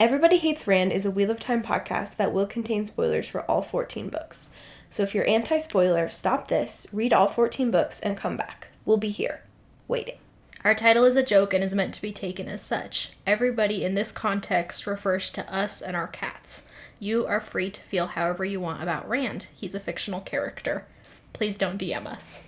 Everybody Hates Rand is a Wheel of Time podcast that will contain spoilers for all 14 books. So if you're anti-spoiler, stop this, read all 14 books, and come back. We'll be here, waiting. Our title is a joke and is meant to be taken as such. Everybody in this context refers to us and our cats. You are free to feel however you want about Rand. He's a fictional character. Please don't DM us.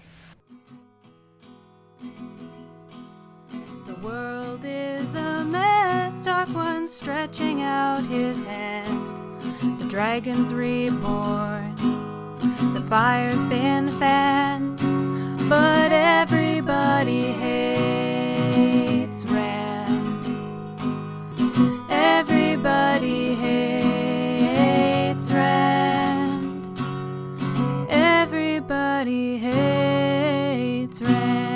The world is a mess, Dark One stretching out his hand. The dragon's reborn, the fire's been fanned, but everybody hates Rand. Everybody hates Rand. Everybody hates Rand.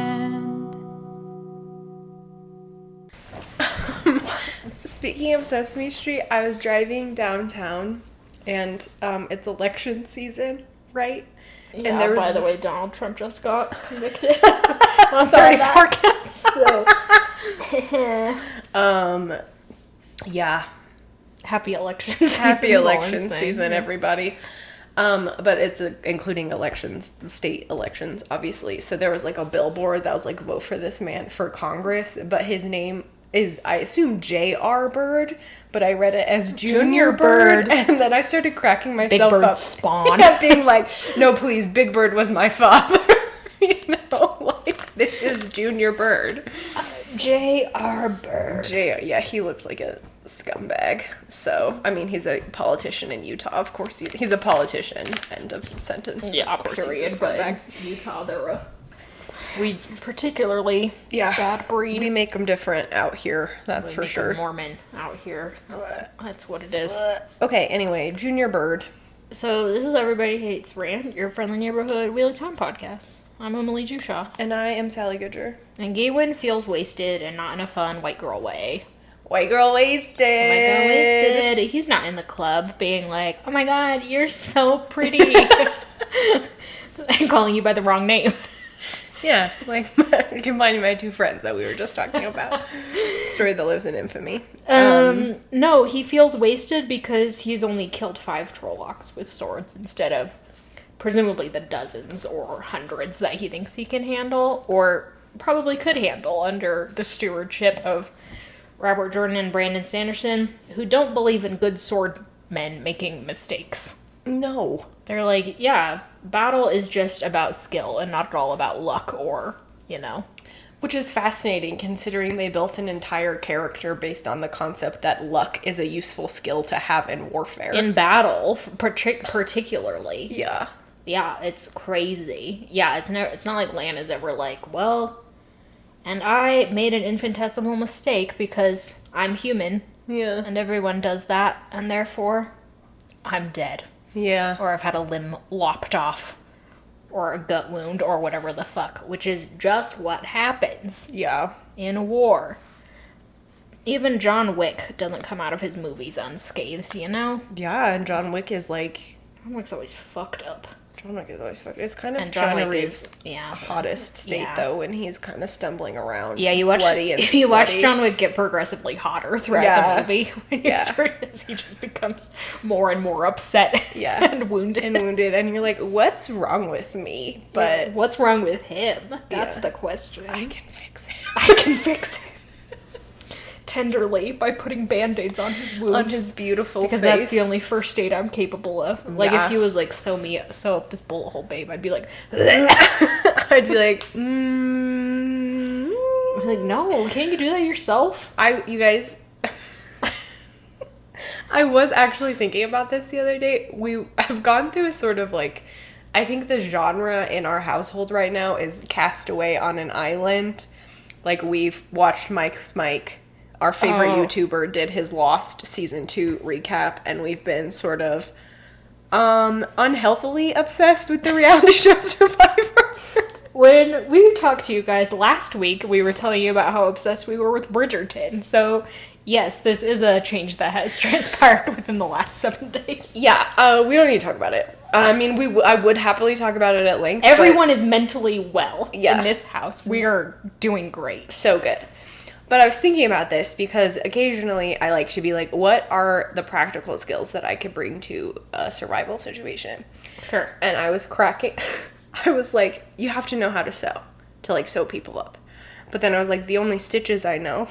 Speaking of Sesame Street, I was driving downtown, and it's election season, right? Yeah, and there was by the way, Donald Trump just got convicted on 34 counts. So. Yeah. Happy election season. Happy election season, everybody. But it's including elections, state elections, obviously. So there was like a billboard that was like, vote for this man for Congress, but his name is, I assume, J.R. Bird, but I read it as Junior Bird, and then I started cracking myself Big Bird up. spawn. Yeah, being like, no, please, Big Bird was my father. You know, like, this is Junior Bird. J.R. Bird. Yeah, he looks like a scumbag. So, I mean, he's a politician in Utah. Of course, he's a politician. End of sentence. Yeah, of course period. he's a scumbag. But Utah, they're we particularly bad breed. We make them different out here. That's for sure. Mormon out here. That's what it is. Okay, anyway, Junior Bird. So this is Everybody Hates Rand, your friendly neighborhood Wheel of Time podcast. I'm Emily Jushaw. And I am Sally Goodger. And Gawyn feels wasted and not in a fun white girl way. White girl wasted. White girl wasted. He's not in the club being like, oh my god, you're so pretty. I'm calling you by the wrong name. Yeah, like combining my two friends that we were just talking about. Story that lives in infamy. No, he feels wasted because he's only killed 5 Trollocs with swords instead of presumably the dozens or hundreds that he thinks he can handle, or probably could handle under the stewardship of Robert Jordan and Brandon Sanderson, who don't believe in good swordmen making mistakes. No. They're like, yeah, battle is just about skill and not at all about luck or, Which is fascinating considering they built an entire character based on the concept that luck is a useful skill to have in warfare. In battle, particularly. Yeah. Yeah, it's crazy. Yeah, it's not like Lan is ever like, well, and I made an infinitesimal mistake because I'm human. Yeah. And everyone does that, and therefore, I'm dead. Yeah. Or I've had a limb lopped off. Or a gut wound, or whatever the fuck. Which is just what happens. Yeah. In a war. Even John Wick doesn't come out of his movies unscathed, you know? Yeah, and John Wick is like... John Wick's always fucked up. John Wick is always fucked. It's kind of And John Keanu Wick Reeves' is, hottest state, though, when he's kind of stumbling around. Yeah, you watch John Wick get progressively hotter throughout the movie. When you start this, he just becomes more and more upset and wounded. And you're like, what's wrong with me? But what's wrong with him? That's the question. I can fix it. I can fix it. Tenderly by putting band-aids on his wounds. On his beautiful because face. That's the only first date I'm capable of. Like, if he was like, sew up this bullet hole, babe, I'd be like, I'd be like, I'm like, no, can't you do that yourself? You guys, I was actually thinking about this the other day. We have gone through a sort of like, I think the genre in our household right now is Castaway on an Island. Like, we've watched Mike, our favorite YouTuber, did his Lost Season 2 recap, and we've been sort of unhealthily obsessed with the reality show Survivor. When we talked to you guys last week, we were telling you about how obsessed we were with Bridgerton. So, yes, this is a change that has transpired within the last 7 days. Yeah, we don't need to talk about it. I mean, I would happily talk about it at length. Everyone is mentally well in this house. We are doing great. So good. But I was thinking about this because occasionally I like to be like, what are the practical skills that I could bring to a survival situation? Sure. And I was cracking. I was like, you have to know how to sew, to like sew people up. But then I was like, the only stitches I know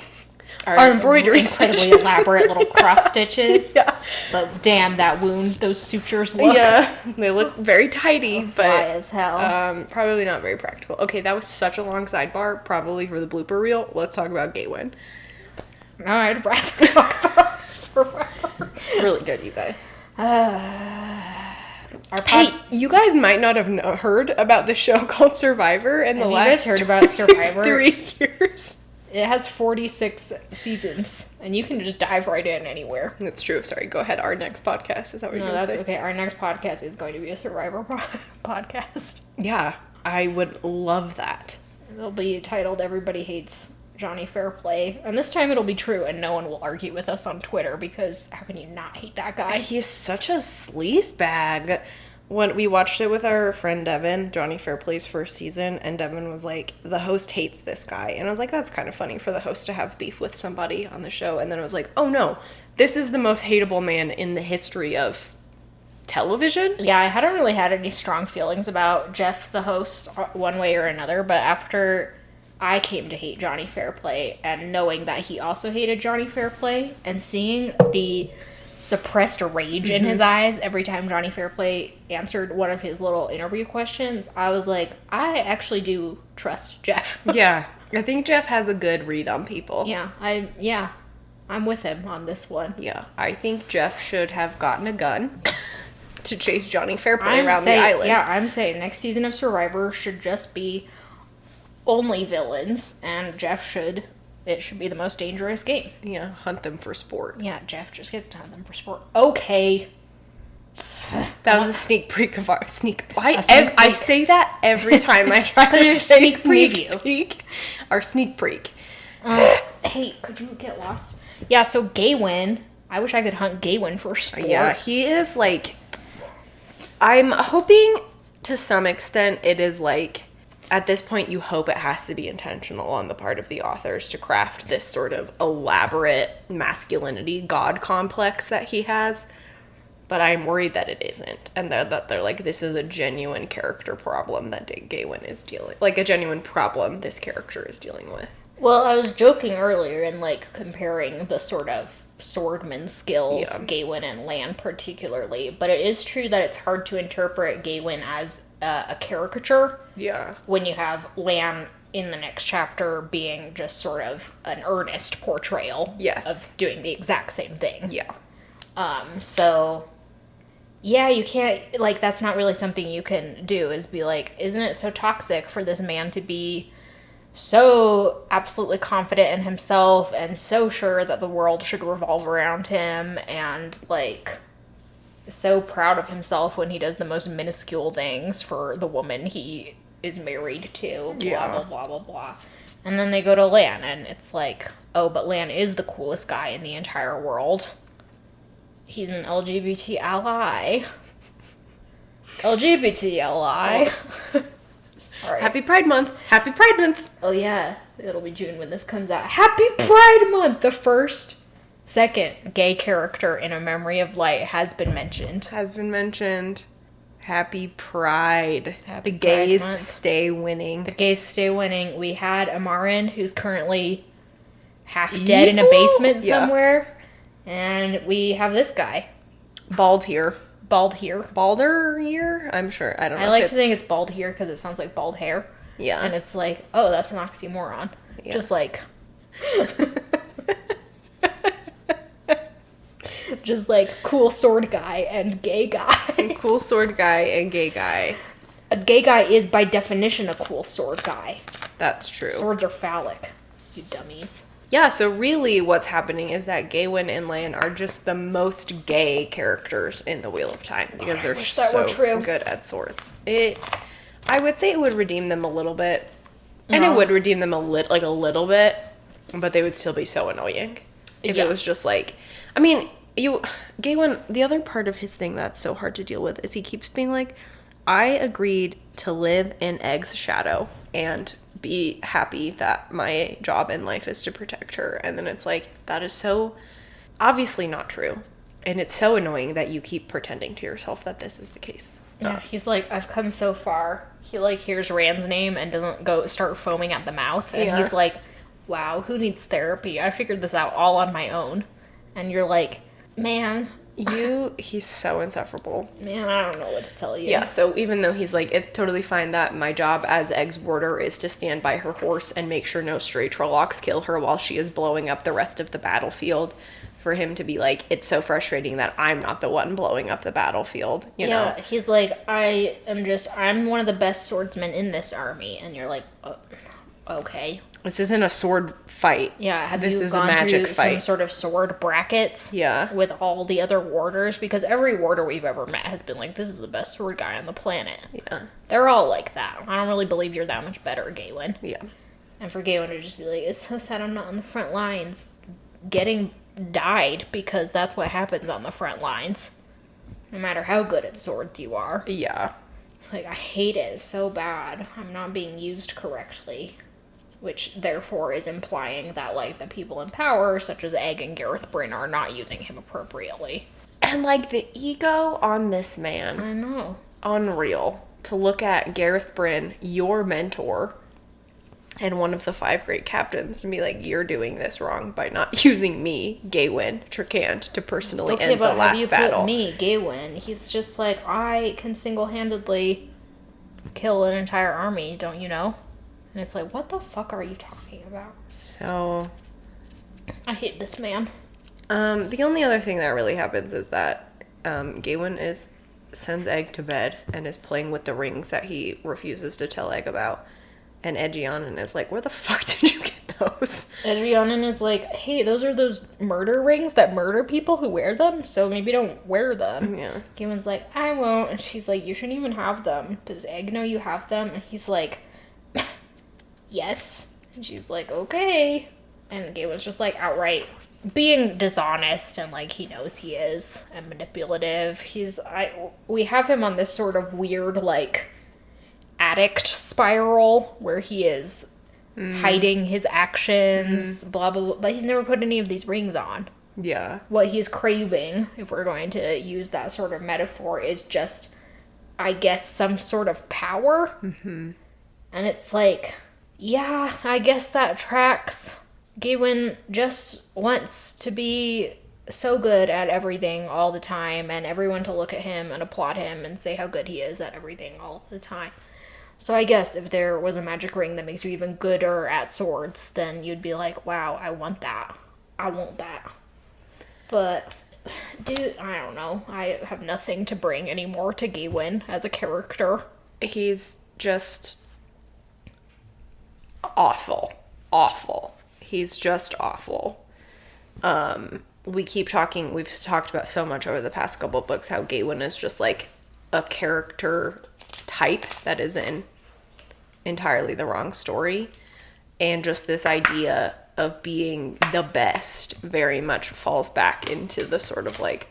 are embroidery incredibly stitches. elaborate little cross stitches. Yeah. But damn, that wound, those sutures look Yeah, they look very tidy, fly but as hell. probably not very practical. Okay, that was such a long sidebar, probably for the blooper reel. Let's talk about Gawyn. No, I'd rather talk about Survivor. It's really good, you guys. Our Hey, you guys might not have heard about the show called Survivor in the you last guys heard about Survivor? 3 years. It has 46 seasons, and you can just dive right in anywhere. That's true. Sorry, go ahead. Our next podcast. Is that what No, you're going to that's say? okay. Our next podcast is going to be a Survivor podcast. Yeah, I would love that. It'll be titled Everybody Hates Jonny Fairplay. And this time it'll be true, and no one will argue with us on Twitter, because how can you not hate that guy? He's such a sleaze bag. When we watched it with our friend Devin, Jonny Fairplay's first season, and Devin was like, the host hates this guy. And I was like, that's kind of funny for the host to have beef with somebody on the show. And then I was like, oh no, this is the most hateable man in the history of television. Yeah, I hadn't really had any strong feelings about Jeff, the host, one way or another, but after I came to hate Jonny Fairplay, and knowing that he also hated Jonny Fairplay, and seeing the suppressed rage in his eyes every time Jonny Fairplay answered one of his little interview questions, I was like, I actually do trust Jeff. Yeah, I think Jeff has a good read on people. I'm with him on this one. Yeah, I think Jeff should have gotten a gun to chase Jonny Fairplay around the island. Yeah, I'm saying next season of Survivor should just be only villains, and it should be the most dangerous game. Yeah, hunt them for sport. Yeah, Jeff just gets to hunt them for sport. Okay. That was a sneak peek of our sneak. I peek. say that every time I try to say Sneak preview. peek. Our sneak peek. Hey, could you get lost? Yeah, so Gawyn. I wish I could hunt Gawyn for sport. Yeah, he is like. I'm hoping to some extent it is like. At this point, you hope it has to be intentional on the part of the authors to craft this sort of elaborate masculinity god complex that he has. But I'm worried that it isn't. And that they're like, this is a genuine character problem that Gawyn is dealing... Like, a genuine problem this character is dealing with. Well, I was joking earlier and, like, comparing the sort of swordman skills, Gawyn and Lan particularly. But it is true that it's hard to interpret Gawyn as a caricature. Yeah. When When you have Lan in the next chapter being just sort of an earnest portrayal of doing the exact same thing. Yeah. So, yeah, you can't, like, that's not really something you can do, is be like, isn't it so toxic for this man to be so absolutely confident in himself and so sure that the world should revolve around him and, like, so proud of himself when he does the most minuscule things for the woman he is married to, blah, blah, blah, blah, blah. And then they go to Lan, and it's like, oh, but Lan is the coolest guy in the entire world. He's an LGBT ally. LGBT ally. Oh. All right. Happy Pride Month. Happy Pride Month. Oh, yeah. It'll be June when this comes out. Happy Pride Month! The second gay character in A Memory of Light has been mentioned. Happy Pride. Happy the gays Pride Month. stay winning. The gays stay winning. We had Amarin, who's currently half dead in a basement somewhere. And we have this guy. Baldhere. Baldhere? I'm sure. I don't know. I like to think it's Baldhere because it sounds like bald hair. Yeah. And it's like, oh, that's an oxymoron. Yeah. Just like... just like cool sword guy and gay guy. Cool sword guy and gay guy. A gay guy is by definition a cool sword guy. That's true. Swords are phallic, you dummies. Yeah, so really what's happening is that Gawyn and Lan are just the most gay characters in the Wheel of Time because they're so good at swords. I would say it would redeem them a little bit. And it would redeem them a little bit, but they would still be so annoying. If it was just like, I mean, Gawyn, the other part of his thing that's so hard to deal with is he keeps being like, I agreed to live in Egg's shadow and be happy that my job in life is to protect her. And then it's like, that is so obviously not true. And it's so annoying that you keep pretending to yourself that this is the case. Yeah, he's like, I've come so far. He, like, hears Rand's name and doesn't go start foaming at the mouth. And he's like, wow, who needs therapy? I figured this out all on my own. And you're like, man. He's so insufferable. Man, I don't know what to tell you. Yeah, so even though he's like, it's totally fine that my job as Egg's warder is to stand by her horse and make sure no stray Trollocs kill her while she is blowing up the rest of the battlefield, for him to be like, it's so frustrating that I'm not the one blowing up the battlefield, you know? Yeah, he's like, I'm one of the best swordsmen in this army. And you're like, oh, okay. This isn't a sword fight. Yeah, this you is gone a magic through fight. some sort of sword brackets? Yeah. With all the other warders? Because every warder we've ever met has been like, this is the best sword guy on the planet. Yeah. They're all like that. I don't really believe you're that much better, Gawyn. Yeah. And for Gawyn to just be like, it's so sad I'm not on the front lines getting died, because that's what happens on the front lines. No matter how good at swords you are. Yeah. Like, I hate it. It's so bad. I'm not being used correctly. Which, therefore, is implying that, like, the people in power, such as Egg and Gareth Bryn, are not using him appropriately. And, like, the ego on this man. I know. Unreal. To look at Gareth Bryn, your mentor, and one of the 5 great captains, to be like, you're doing this wrong by not using me, Gawyn Trakand, to personally end the last battle. Put me, Gawyn. He's just like, I can single-handedly kill an entire army, don't you know? And it's like, what the fuck are you talking about? So, I hate this man. The only other thing that really happens is that Gawyn sends Egg to bed and is playing with the rings that he refuses to tell Egg about. And Agelmar is like, where the fuck did you get those? Agelmar is like, hey, those are those murder rings that murder people who wear them, so maybe don't wear them. Yeah. Gawyn's like, I won't. And she's like, you shouldn't even have them. Does Egg know you have them? And he's like, yes. And she's like, okay. And Gawyn's just like outright being dishonest, and like he knows he is, and manipulative. We have him on this sort of weird, like, addict spiral where he is hiding his actions, blah, blah, blah. But he's never put any of these rings on. Yeah. What he's craving, if we're going to use that sort of metaphor, is just, I guess, some sort of power. Mm-hmm. And it's like, yeah, I guess that tracks. Gawyn just wants to be so good at everything all the time, and everyone to look at him and applaud him and say how good he is at everything all the time. So I guess if there was a magic ring that makes you even gooder at swords, then you'd be like, wow, I want that. I want that. But, dude, I don't know. I have nothing to bring anymore to Gawyn as a character. He's just awful. Awful. He's just awful. We've talked about so much over the past couple books how Gawyn is just like a character type that is in entirely the wrong story, and just this idea of being the best very much falls back into the sort of like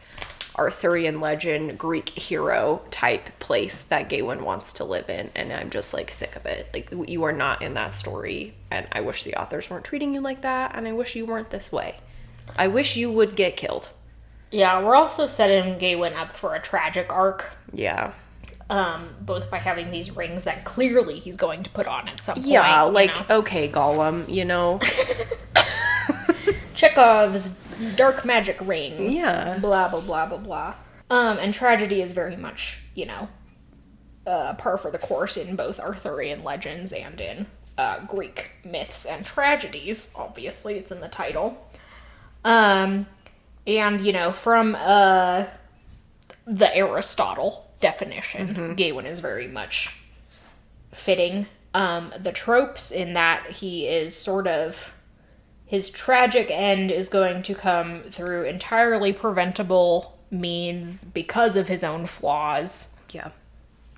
Arthurian legend Greek hero type place that Gawyn wants to live in, and I'm just like sick of it. Like, you are not in that story, and I wish the authors weren't treating you like that, and I wish you weren't this way. I wish you would get killed. Yeah, we're also setting Gawyn up for a tragic arc. Yeah. Both by having these rings that clearly he's going to put on at some point. Yeah, like, okay, Gollum, you know. Chekhov's dark magic rings. Yeah. Blah, blah, blah, blah, blah. And tragedy is very much, you know, par for the course in both Arthurian legends and in Greek myths and tragedies. Obviously, it's in the title. And, you know, from the Aristotle definition, Gawyn is very much fitting. The tropes in that he is sort of, his tragic end is going to come through entirely preventable means because of his own flaws. Yeah.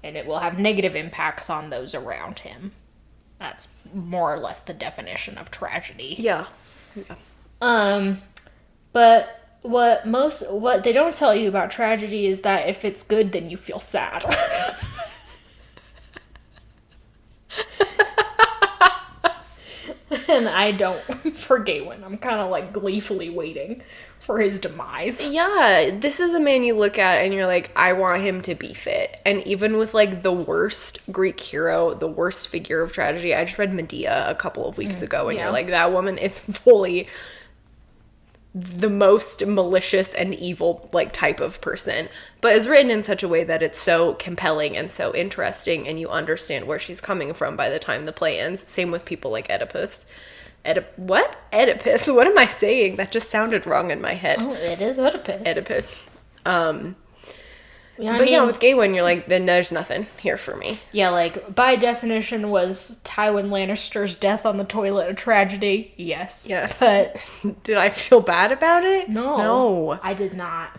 And it will have negative impacts on those around him. That's more or less the definition of tragedy. Yeah. Yeah. But what they don't tell you about tragedy is that if it's good, then you feel sad. And I don't for Gawyn. I'm kind of like gleefully waiting for his demise. Yeah, this is a man you look at and you're like, I want him to be fit. And even with like the worst Greek hero, the worst figure of tragedy, I just read Medea a couple of weeks ago, and you're like, that woman is fully the most malicious and evil like type of person, but is written in such a way that it's so compelling and so interesting, and you understand where she's coming from by the time the play ends. Same with people like Oedipus. What? Oedipus? What am I saying? That just sounded wrong in my head. Oh, it is Oedipus. Oedipus. Yeah, But with Gawyn, you're like, then there's nothing here for me. Yeah, like, by definition, was Tywin Lannister's death on the toilet a tragedy? Yes. Yes. But Did I feel bad about it? no. I did not.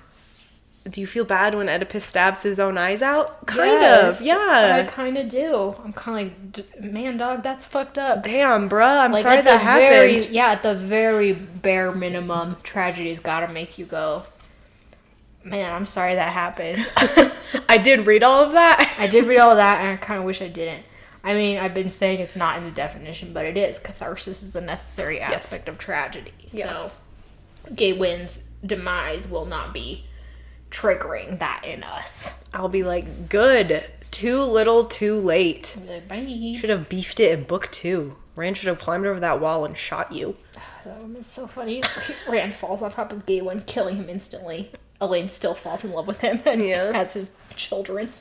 Do you feel bad when Oedipus stabs his own eyes out? Kind Yes, of, yeah. I kind of do. I'm kind of like, man, dog, that's fucked up. Damn, bruh, I'm Like, sorry at that the happened. at the very bare minimum, tragedy's gotta make you go, man, I'm sorry that happened. I did read all of that. I did read all that, and I kind of wish I didn't. I mean, I've been saying it's not in the definition, but it is. Catharsis is a necessary aspect of tragedy. Yeah. So, Gawyn's demise will not be triggering that in us. I'll be like, good. Too little, too late. Like, bye. Should have beefed it in book 2. Rand should have climbed over that wall and shot you. That woman's so funny. Rand falls on top of Gawyn, killing him instantly. Elaine still falls in love with him and has his children.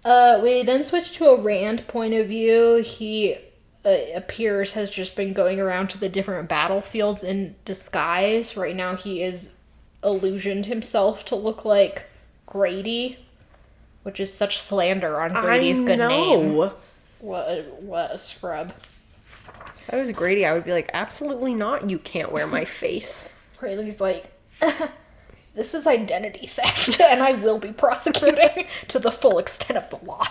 We then switch to a Rand point of view. He appears has just been going around to the different battlefields in disguise. Right now he is illusioned himself to look like Grady, which is such slander on Grady's good name. What a scrub. If I was Grady, I would be like, absolutely not. You can't wear my face. Brayley's like, this is identity theft, and I will be prosecuting to the full extent of the law.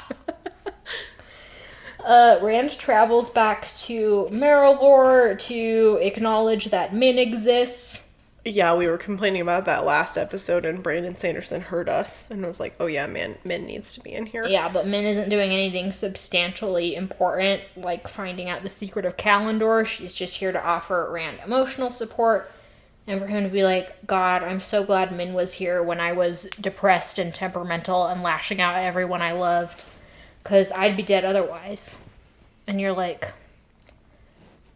Rand travels back to Marylor to acknowledge that Min exists. Yeah, we were complaining about that last episode, and Brandon Sanderson heard us and was like, oh yeah, man, Min needs to be in here. Yeah, but Min isn't doing anything substantially important, like finding out the secret of Kalendor. She's just here to offer Rand emotional support, and for him to be like, God, I'm so glad Min was here when I was depressed and temperamental and lashing out at everyone I loved, because I'd be dead otherwise. And you're like,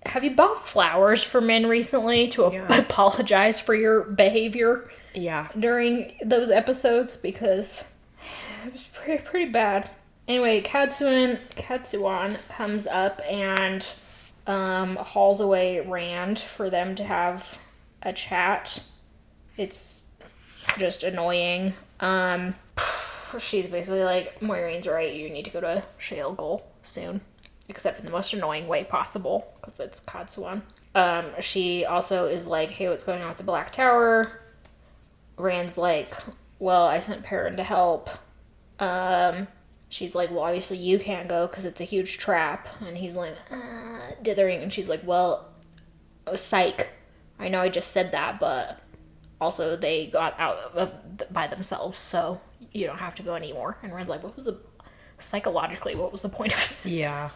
have you bought flowers for Min recently to apologize for your behavior during those episodes? Because it was pretty bad. Anyway, Katsuan comes up and hauls away Rand for them to have a chat. It's just annoying. She's basically like, Moiraine's right, you need to go to Shale Goal soon. Except in the most annoying way possible, because it's Katsuan. She also is like, hey, what's going on with the Black Tower? Rand's like, well, I sent Perrin to help. She's like, well, obviously you can't go because it's a huge trap. And he's like, dithering. And she's like, well, psych. I know I just said that, but also they got out by themselves, so you don't have to go anymore. And Rand's like, what was the point of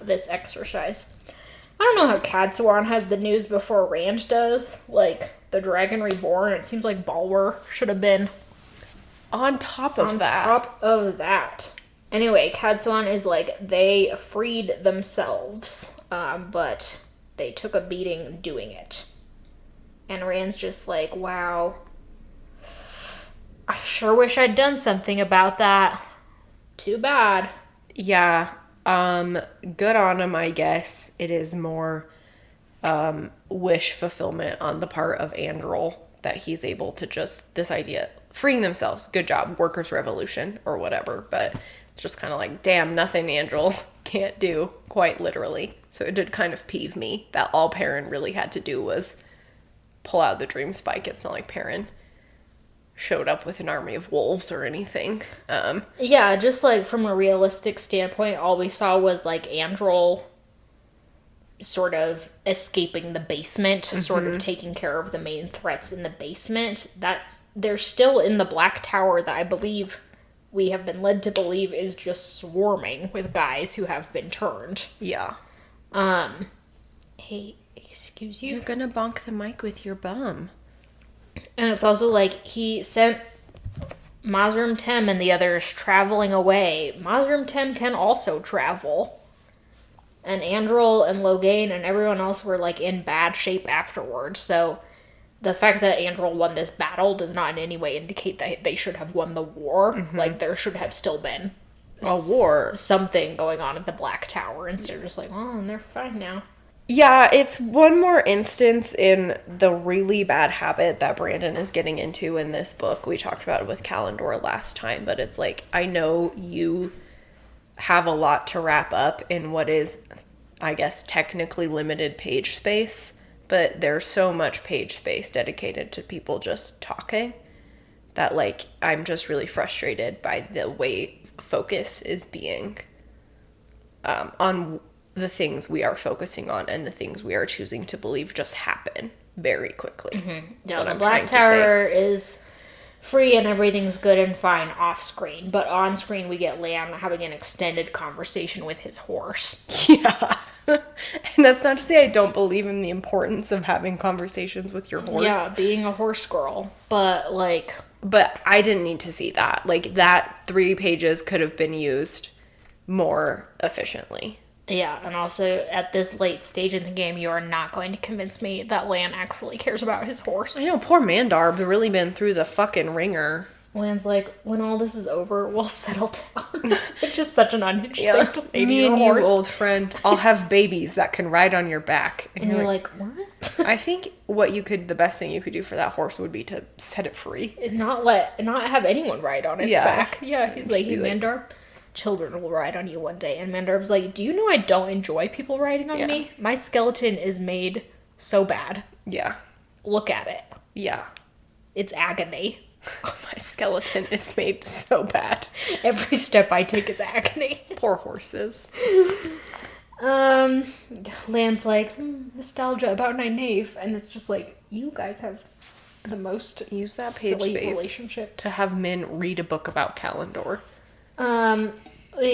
this exercise? I don't know how Katsuan has the news before Rand does. Like, the Dragon Reborn, it seems like Baldhere should have been on top of that. Anyway, Katsuan is like, they freed themselves, but they took a beating doing it. And Rand's just like, wow, I sure wish I'd done something about that. Too bad. Yeah, good on him, I guess. It is more wish fulfillment on the part of Andrel that he's able to just, this idea, freeing themselves, good job, workers' revolution, or whatever, but it's just kind of like, damn, nothing Andrel can't do, quite literally. So it did kind of peeve me that all Perrin really had to do was pull out the dream spike. It's not like Perrin showed up with an army of wolves or anything. Yeah, just like from a realistic standpoint, all we saw was like Andrel sort of escaping the basement, sort of taking care of the main threats in the basement. They're still in the Black Tower that I believe we have been led to believe is just swarming with guys who have been turned. Yeah. hey, excuse You're you? gonna bonk the mic with your bum. And it's also like, he sent Mazrim Tem and the others traveling away. Mazrim Tem can also travel. And Andrel and Logain and everyone else were, like, in bad shape afterwards. So the fact that Andrel won this battle does not in any way indicate that they should have won the war. Like, there should have still been A war. something going on at the Black Tower instead of just like, oh, and they're fine now. Yeah, it's one more instance in the really bad habit that Brandon is getting into in this book. We talked about it with Kalendor last time, but it's like, I know you have a lot to wrap up in what is, I guess, technically limited page space, but there's so much page space dedicated to people just talking that, like, I'm just really frustrated by the way focus is being on the things we are focusing on and the things we are choosing to believe just happen very quickly. Yeah, the Black Tower is free and everything's good and fine off screen, but on screen we get Lamb having an extended conversation with his horse. Yeah. And that's not to say I don't believe in the importance of having conversations with your horse. Yeah, being a horse girl, but like... But I didn't need to see that. Like, that 3 pages could have been used more efficiently. Yeah, and also at this late stage in the game, you are not going to convince me that Lan actually cares about his horse. I know, poor Mandarb really been through the fucking ringer. Lan's like, when all this is over, we'll settle down. It's just such an unhinged Yeah, thing to say me to your and horse. you, old friend, I'll have babies that can ride on your back. And you're like, what? I think the best thing you could do for that horse would be to set it free. Not have anyone ride on its back. Yeah, he's like, hey, Mandarb, children will ride on you one day. And Mandarb's like, do you know I don't enjoy people riding on me? My skeleton is made so bad. Yeah. Look at it. Yeah. It's agony. My skeleton is made so bad. Every step I take is agony. Poor horses. Lan's like, nostalgia about Nynaeve, and it's just like, you guys have the most Use that page silly space relationship. to have Min read a book about Kalendor. The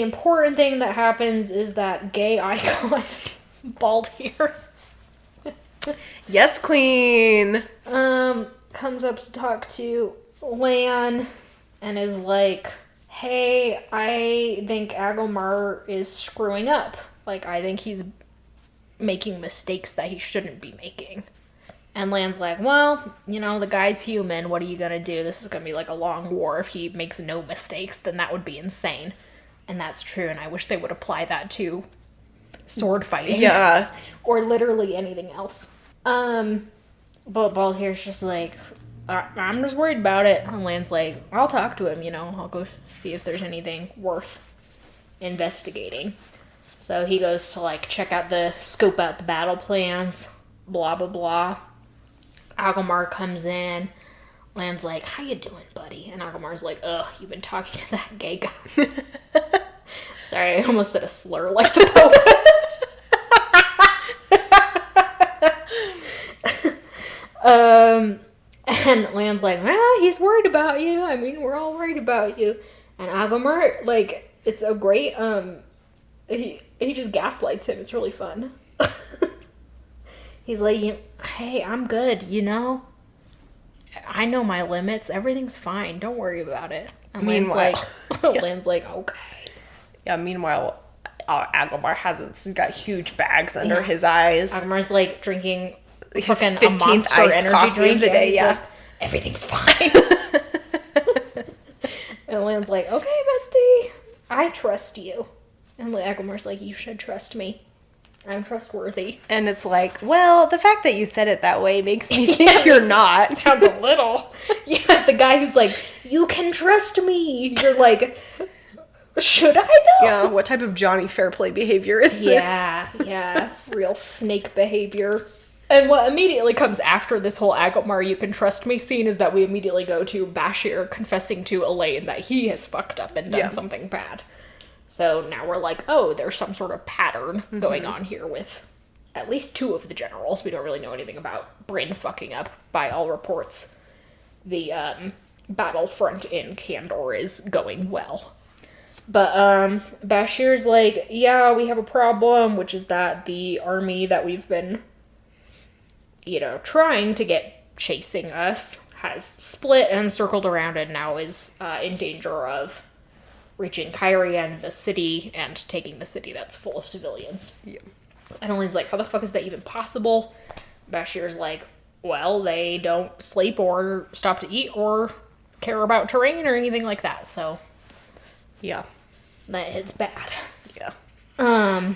important thing that happens is that gay icon, Baldhere, Yes, queen! comes up to talk to Lan and is like, hey, I think Agelmar is screwing up. Like, I think he's making mistakes that he shouldn't be making. And Lan's like, well, the guy's human. What are you gonna do? This is gonna be like a long war. If he makes no mistakes, then that would be insane. And that's true, and I wish they would apply that to sword fighting. Yeah. Or literally anything else. But Baldhere's just like, I'm just worried about it. And Lan's like, I'll talk to him, I'll go see if there's anything worth investigating. So he goes to, like, scope out the battle plans, blah, blah, blah. Agelmar comes in. Lan's like, how you doing, buddy? And Agelmar's like, ugh, you've been talking to that gay guy. Sorry, I almost said a slur like the poet. And Lan's like, he's worried about you. I mean, we're all worried about you. And Agelmar, like, it's so great. He just gaslights him. It's really fun. He's like, hey, I'm good, I know my limits. Everything's fine. Don't worry about it. And Meanwhile, Lan's like, okay. Yeah, meanwhile, Agelmar he's got huge bags under his eyes. Agelmar's like drinking His fucking a 15th Monster iced energy coffee drink of the day, He's yeah. like, everything's fine. And Lan's like, okay, bestie, I trust you. And Agelmar's like, you should trust me. I'm trustworthy. And it's like, well, the fact that you said it that way makes me think you're not. Sounds a little. Yeah, the guy who's like, you can trust me. You're like, should I though? Yeah, what type of Jonny Fairplay behavior is this? Yeah. Real snake behavior. And what immediately comes after this whole Agelmar you can trust me scene is that we immediately go to Bashir confessing to Elaine that he has fucked up and done something bad. So now we're like, oh, there's some sort of pattern going on here with at least 2 of the generals. We don't really know anything about Bryn fucking up. By all reports, the battlefront in Kandor is going well. But Bashir's like, yeah, we have a problem, which is that the army that we've been, trying to get chasing us has split and circled around and now is in danger of reaching Kyrie and the city and taking the city that's full of civilians. Yeah. And Elaine's like, how the fuck is that even possible? Bashir's like, well, they don't sleep or stop to eat or care about terrain or anything like that, so Yeah. it's bad. Yeah. And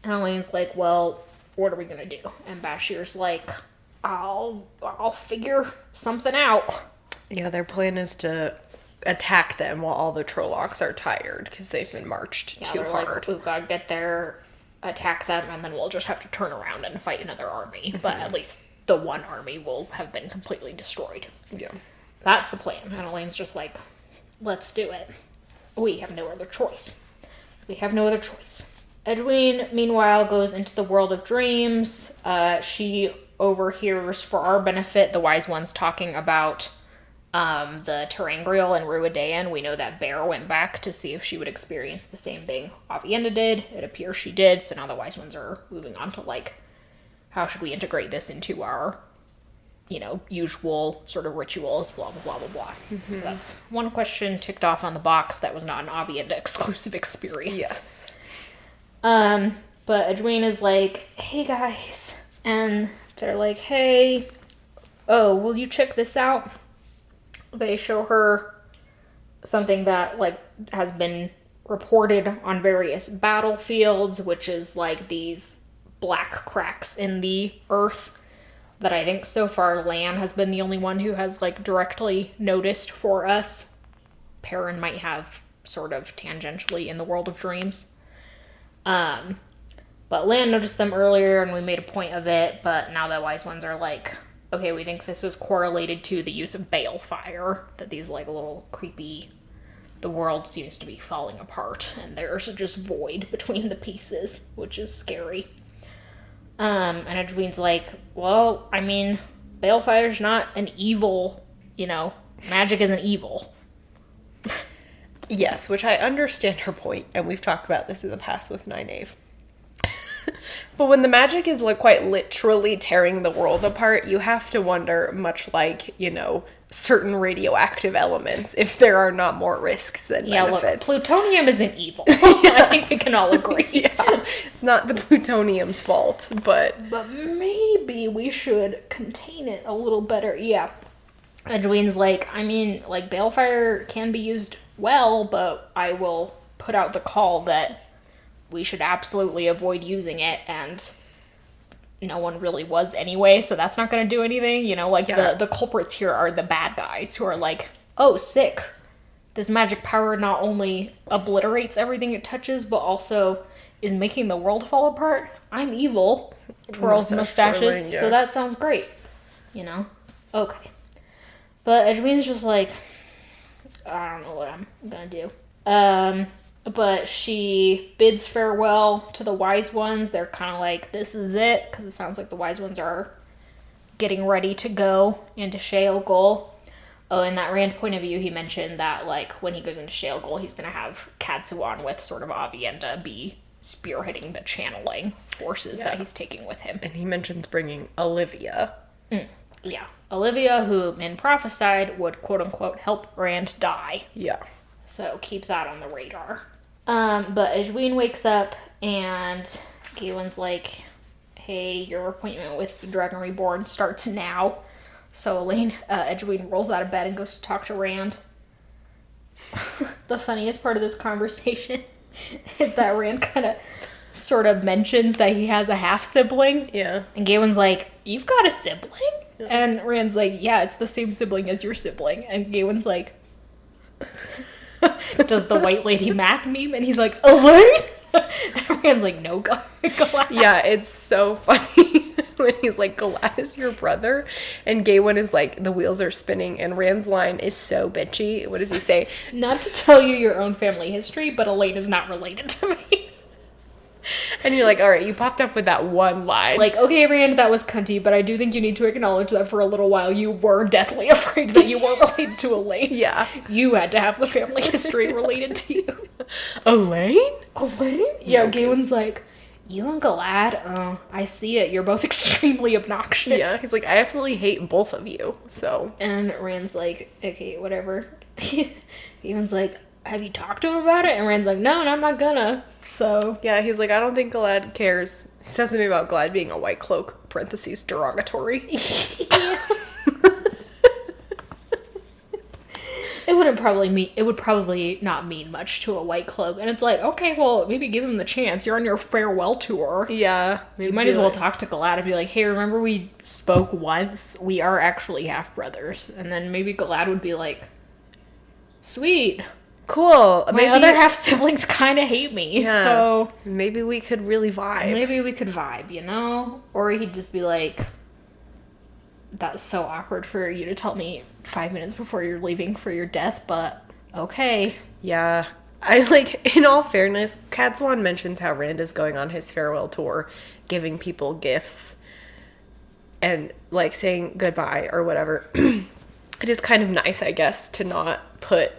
Elaine's like, well, what are we gonna do? And Bashir's like, I'll figure something out. Yeah, their plan is to attack them while all the Trollocs are tired because they've been marched too hard. Like, we've got to get there, attack them, and then we'll just have to turn around and fight another army. Mm-hmm. But at least the one army will have been completely destroyed. Yeah. That's the plan. And Elaine's just like, let's do it. We have no other choice. Edwin, meanwhile, goes into the world of dreams. She overhears, for our benefit, the wise ones talking about the Terangriel and Ruidaean. We know that Bear went back to see if she would experience the same thing Avienda did. It appears she did, so now the wise ones are moving on to, like, how should we integrate this into our, usual sort of rituals, blah, blah, blah, blah, blah. Mm-hmm. So that's one question ticked off on the box that was not an Avienda exclusive experience. Yes. But Edwin is like, hey, guys. And they're like, hey, oh, will you check this out? They show her something that, like, has been reported on various battlefields, which is, like, these black cracks in the earth that I think so far Lan has been the only one who has, like, directly noticed for us. Perrin might have sort of tangentially in the world of dreams. But Lan noticed them earlier and we made a point of it, but now the wise ones are like, okay, we think this is correlated to the use of balefire, that these, like, little creepy, the world seems to be falling apart and there's just void between the pieces, which is scary. And Edwin's like, well, I mean, balefire's not an evil, magic isn't evil. Yes, which I understand her point, and we've talked about this in the past with Nynaeve. But when the magic is quite literally tearing the world apart, you have to wonder, much like, certain radioactive elements, if there are not more risks than benefits. Look, plutonium isn't evil. I think we can all agree. Yeah. It's not the plutonium's fault, but... But maybe we should contain it a little better. Yeah. Edwin's like, I mean, like, balefire can be used well, but I will put out the call that we should absolutely avoid using it, and no one really was anyway, so that's not going to do anything. The culprits here are the bad guys who are like, oh, sick. This magic power not only obliterates everything it touches, but also is making the world fall apart. I'm evil. Twirls mustaches, so that sounds great. Okay. But Edwin's just like, I don't know what I'm going to do. But she bids farewell to the wise ones. They're kind of like, this is it, because it sounds like the wise ones are getting ready to go into Sheol. Oh, in that Rand point of view, he mentioned that, like, when he goes into Sheol, he's going to have Cadsuan with sort of Avienda be spearheading the channeling forces that he's taking with him. And he mentions bringing Olivia. Yeah. Olivia, who men prophesied would, quote-unquote, help Rand die. Yeah. So keep that on the radar. But Edwin wakes up and Gawyn's like, hey, your appointment with the Dragon Reborn starts now. So Edwin rolls out of bed and goes to talk to Rand. The funniest part of this conversation is that Rand kind of sort of mentions that he has a half-sibling. Yeah. And Gawyn's like, you've got a sibling? Yeah. And Rand's like, yeah, it's the same sibling as your sibling. And Gawyn's like... does the white lady math meme, and he's like, Elaine? And Rand's like, no, Galad. Yeah, it's so funny when he's like, Galad is your brother, and Gawyn is like, the wheels are spinning, and Rand's line is so bitchy. What does he say? Not to tell you your own family history, but Elaine is not related to me. And you're like, all right, you popped up with that one line. Like, okay, Rand, that was cunty, but I do think you need to acknowledge that for a little while you were deathly afraid that you weren't related to Elaine. Yeah. You had to have the family history related to you. Elaine? Elaine? Yeah, Gawyn's like, you and Galad, I see it. You're both extremely obnoxious. Yeah, he's like, I absolutely hate both of you, so. And Rand's like, okay, whatever. Gawyn's like, have you talked to him about it? And Rand's like, no, and I'm not gonna. So. Yeah, he's like, I don't think Galad cares. He says something about Galad being a white cloak, parentheses, derogatory. It would probably not mean much to a white cloak. And it's like, okay, well, maybe give him the chance. You're on your farewell tour. Yeah. You might as well talk to Galad and be like, hey, remember we spoke once? We are actually half-brothers. And then maybe Galad would be like, sweet. Cool. My other half-siblings kind of hate me, so... Maybe we could really vibe. Maybe we could vibe, you know? Or he'd just be like, that's so awkward for you to tell me 5 minutes before you're leaving for your death, but okay. Yeah. I like, in all fairness, Cat Swan mentions how Rand is going on his farewell tour, giving people gifts and like saying goodbye or whatever. It is kind of nice, I guess, to not put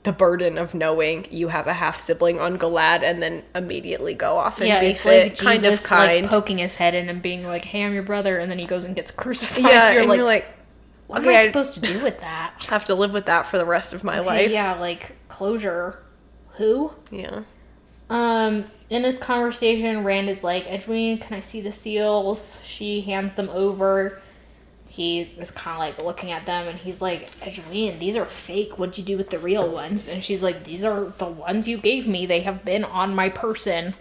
the burden of knowing you have a half sibling on Galad and then immediately go off and beef like it. Kind of kind. Like poking his head in and being like, hey, I'm your brother, and then he goes and gets crucified. Yeah, you're like, what am I supposed to do with that? Have to live with that for the rest of my life. Yeah, like, closure. Who? Yeah. In this conversation, Rand is like, Edwin, can I see the seals? She hands them over. He is kind of like looking at them and he's like, Edwin, these are fake. What'd you do with the real ones? And she's like, these are the ones you gave me. They have been on my person.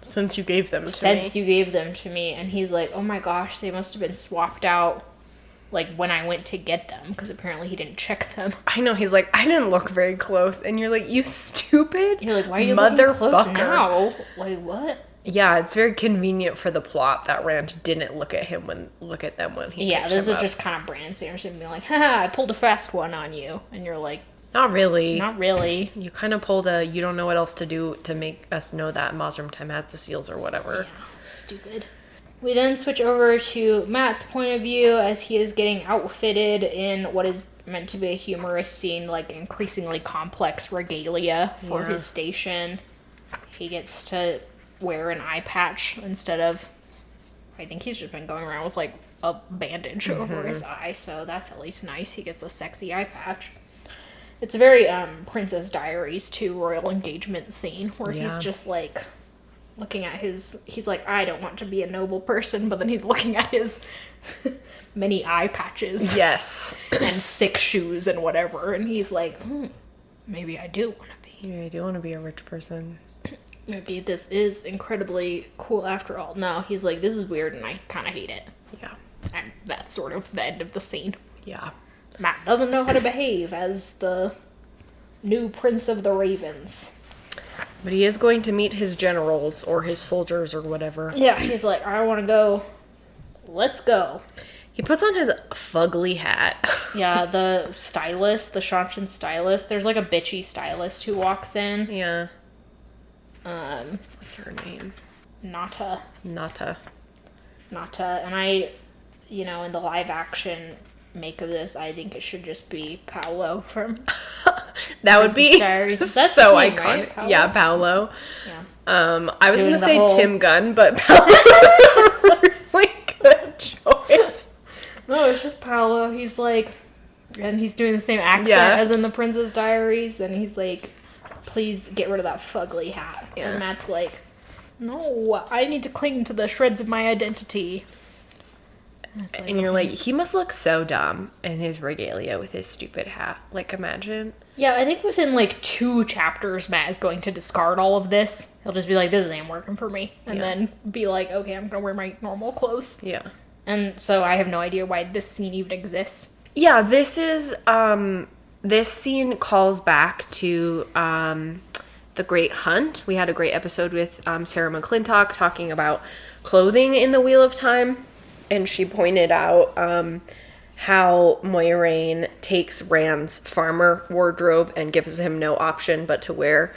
Since you gave them to me. And he's like, oh my gosh, they must have been swapped out like when I went to get them, because apparently he didn't check them. I know, he's like, I didn't look very close. And you're like, you stupid You're like, why are you looking close now? Like, what? Yeah, it's very convenient for the plot that Rand didn't look at them when he Yeah, this is up. just kind of Brand Sanderson being like, haha, I pulled a fast one on you. And you're like, not really. Not really. You kind of pulled a, you don't know what else to do to make us know that Mosrum Time has the seals or whatever. Yeah, stupid. We then switch over to Matt's point of view as he is getting outfitted in what is meant to be a humorous scene, like increasingly complex regalia for his station. He gets to wear an eye patch instead of, I think he's just been going around with like a bandage over his eye, so that's at least nice. He gets a sexy eye patch. It's a very Princess Diaries 2 royal engagement scene where he's just like looking at he's like, I don't want to be a noble person, but then he's looking at his many eye patches. Yes. And sick shoes and whatever, and he's like, maybe I do want to be. Yeah, I do want to be a rich person. Maybe this is incredibly cool after all. No, he's like, this is weird and I kind of hate it. Yeah. And that's sort of the end of the scene. Yeah. Matt doesn't know how to behave as the new Prince of the Ravens. But he is going to meet his generals or his soldiers or whatever. Yeah, he's like, I want to go. Let's go. He puts on his fugly hat. Yeah, the stylist, the Shanshan stylist. There's like a bitchy stylist who walks in. Yeah. What's her name? Nata. And I, in the live action make of this, I think it should just be Paolo from that would be Diaries. That's so iconic. Right? Yeah, Paolo. Yeah. I was gonna say Tim Gunn, but Paolo was a really good choice. No, it's just Paolo. He's like, and he's doing the same accent as in the Princess Diaries, and he's like, please get rid of that fugly hat. Yeah. And Matt's like, no, I need to cling to the shreds of my identity. And you're like, he must look so dumb in his regalia with his stupid hat. Like, imagine. Yeah, I think within like 2 chapters, Matt is going to discard all of this. He'll just be like, this ain't working for me. And then be like, okay, I'm going to wear my normal clothes. Yeah. And so I have no idea why this scene even exists. Yeah, this is, this scene calls back to, The Great Hunt. We had a great episode with, Sarah McClintock talking about clothing in the Wheel of Time. And she pointed out how Moiraine takes Rand's farmer wardrobe and gives him no option but to wear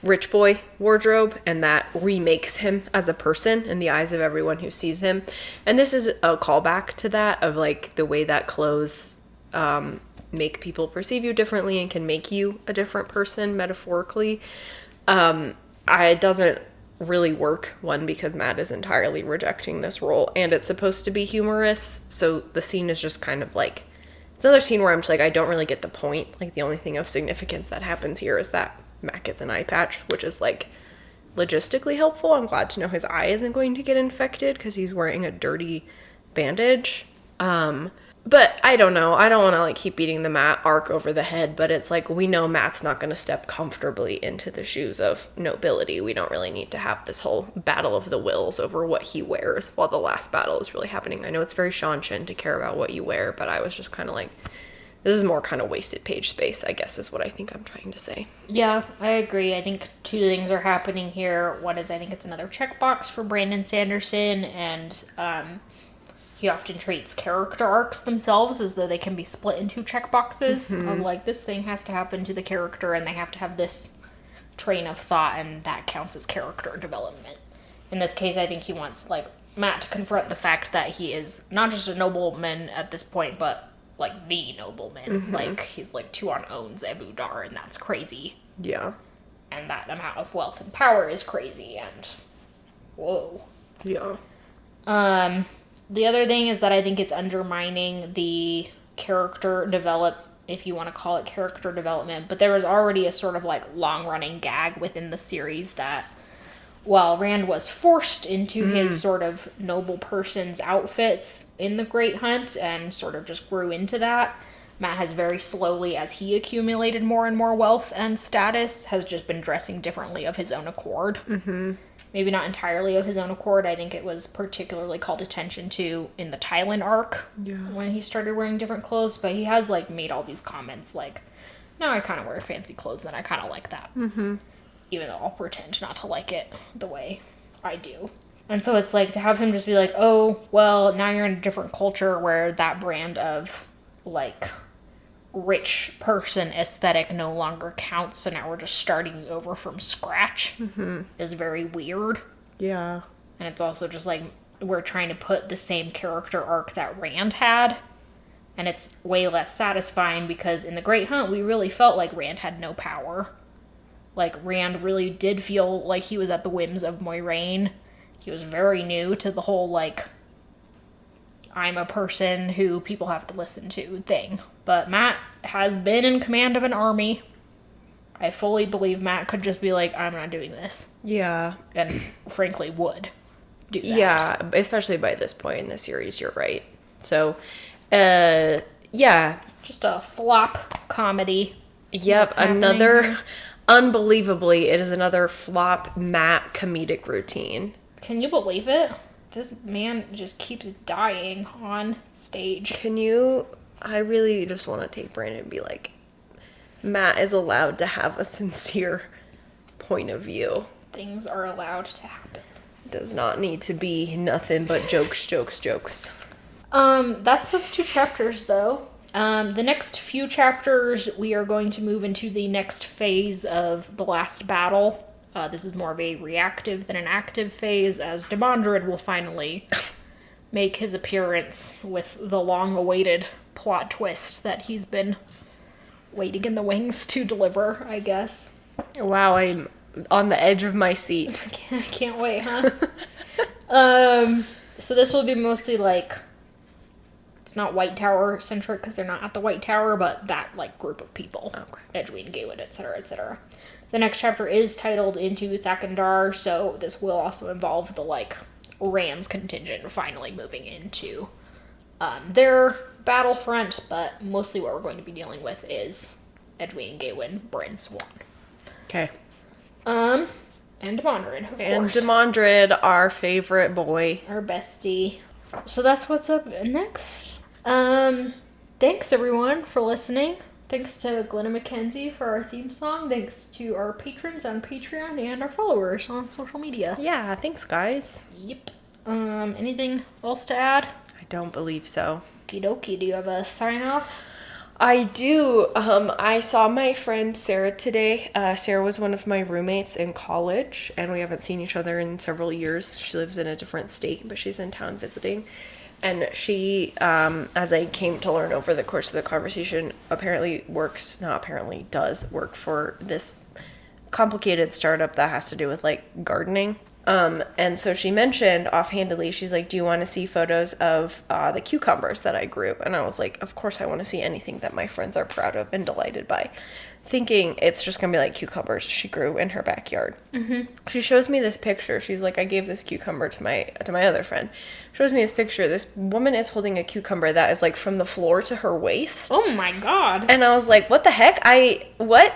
rich boy wardrobe, and that remakes him as a person in the eyes of everyone who sees him. And this is a callback to that, of like the way that clothes make people perceive you differently and can make you a different person metaphorically. It doesn't really work, one, because Matt is entirely rejecting this role, and it's supposed to be humorous, so the scene is just kind of like, it's another scene where I'm just like, I don't really get the point. Like, the only thing of significance that happens here is that Matt gets an eye patch, which is like logistically helpful. I'm glad to know his eye isn't going to get infected because he's wearing a dirty bandage. But I don't know. I don't want to like keep beating the Matt arc over the head, but it's like, we know Matt's not going to step comfortably into the shoes of nobility. We don't really need to have this whole battle of the wills over what he wears while the last battle is really happening. I know it's very Shanshin to care about what you wear, but I was just kind of like, this is more kind of wasted page space, I guess, is what I think I'm trying to say. Yeah, I agree. I think two things are happening here. One is, I think it's another checkbox for Brandon Sanderson, and he often treats character arcs themselves as though they can be split into checkboxes. Of like, this thing has to happen to the character, and they have to have this train of thought, and that counts as character development. In this case, I think he wants, like, Matt to confront the fact that he is not just a nobleman at this point, but like the nobleman. Like, he's like Tuon owns Ebu Dar, and that's crazy. Yeah. And that amount of wealth and power is crazy, and whoa. Yeah. The other thing is that I think it's undermining the character if you want to call it character development, but there was already a sort of like long-running gag within the series that while Rand was forced into his sort of noble person's outfits in the Great Hunt and sort of just grew into that, Matt has very slowly, as he accumulated more and more wealth and status, has just been dressing differently of his own accord. Maybe not entirely of his own accord. I think it was particularly called attention to in the Tylan arc when he started wearing different clothes, but he has like made all these comments like, now I kind of wear fancy clothes and I kind of like that. Even though I'll pretend not to like it the way I do. And so it's like, to have him just be like, oh, well, now you're in a different culture where that brand of like rich person aesthetic no longer counts, so now we're just starting over from scratch, is very weird. Yeah. And it's also just like, we're trying to put the same character arc that Rand had, and it's way less satisfying because in the Great Hunt, we really felt like Rand had no power. Like, Rand really did feel like he was at the whims of Moiraine. He was very new to the whole, like, I'm a person who people have to listen to thing. But Matt has been in command of an army. I fully believe Matt could just be like, I'm not doing this. Yeah. And frankly would do that. Yeah, especially by this point in the series, you're right. So, yeah. Just a flop comedy. Yep, unbelievably, it is another flop Matt comedic routine. Can you believe it? This man just keeps dying on stage. I really just want to take Brandon and be like, Matt is allowed to have a sincere point of view. Things are allowed to happen. It does not need to be nothing but jokes. That's those two chapters, though. The next few chapters, we are going to move into the next phase of the last battle. This is more of a reactive than an active phase, as Demandred will finally make his appearance with the long-awaited plot twist that he's been waiting in the wings to deliver, I guess. Wow, I'm on the edge of my seat. I can't wait, huh? So this will be mostly like, it's not White Tower centric because they're not at the White Tower, but that like group of people. Okay. Edwin, Gawyn, etc., etc. The next chapter is titled Into Thakandar, so this will also involve the like Rand's contingent finally moving into their battlefront, but mostly what we're going to be dealing with is Edwin, Gawyn, Bryn, Swan. Okay. And Demandred, of course. Demandred, our favorite boy. Our bestie. So that's what's up next. Thanks everyone for listening. Thanks to Glenna McKenzie for our theme song. Thanks to our patrons on Patreon and our followers on social media. Yeah, thanks guys. Yep. Anything else to add? I don't believe so. Okie dokie. Do you have a sign off? I do. I saw my friend Sarah today. Sarah was one of my roommates in college, and we haven't seen each other in several years. She lives in a different state, but she's in town visiting. And she, as I came to learn over the course of the conversation, does work for this complicated startup that has to do with like gardening. And so she mentioned offhandedly, she's like, do you want to see photos of the cucumbers that I grew? And I was like, of course I want to see anything that my friends are proud of and delighted by. Thinking it's just going to be like cucumbers she grew in her backyard. Mm-hmm. She shows me this picture. She's like, I gave this cucumber to my other friend. Shows me this picture. This woman is holding a cucumber that is like from the floor to her waist. Oh my God. And I was like, what the heck? What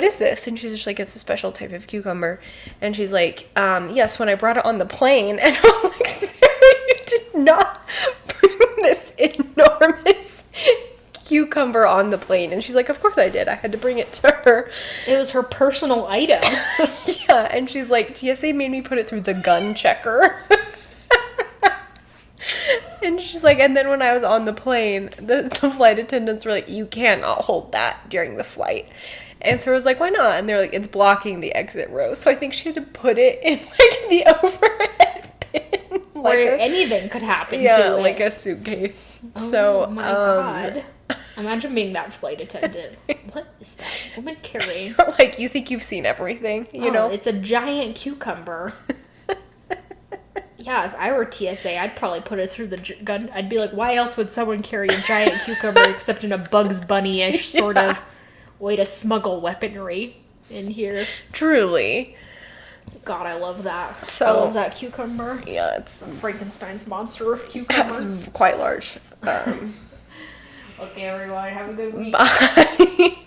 is this? And she's just like, it's a special type of cucumber. And she's like, yes, when I brought it on the plane. And I was like, Sarah, you did not bring this enormous cucumber on the plane. And she's like, of course I did. I had to bring it to her. It was her personal item. Yeah. And she's like, TSA made me put it through the gun checker. And she's like, and then when I was on the plane, the flight attendants were like, you cannot hold that during the flight. And so I was like, why not? And they're like, it's blocking the exit row. So I think she had to put it in like the overhead bin. Where anything could happen to it. Yeah, like a suitcase. Oh so, my God. Imagine being that flight attendant. What is that woman carrying? Like, you think you've seen everything, you know? It's a giant cucumber. Yeah, if I were TSA, I'd probably put it through the gun. I'd be like, why else would someone carry a giant cucumber except in a Bugs Bunny-ish sort of way to smuggle weaponry in here? Truly. God, I love that. So, I love that cucumber. Yeah, it's Frankenstein's monster of cucumbers. It's quite large. Okay, everyone, have a good week. Bye.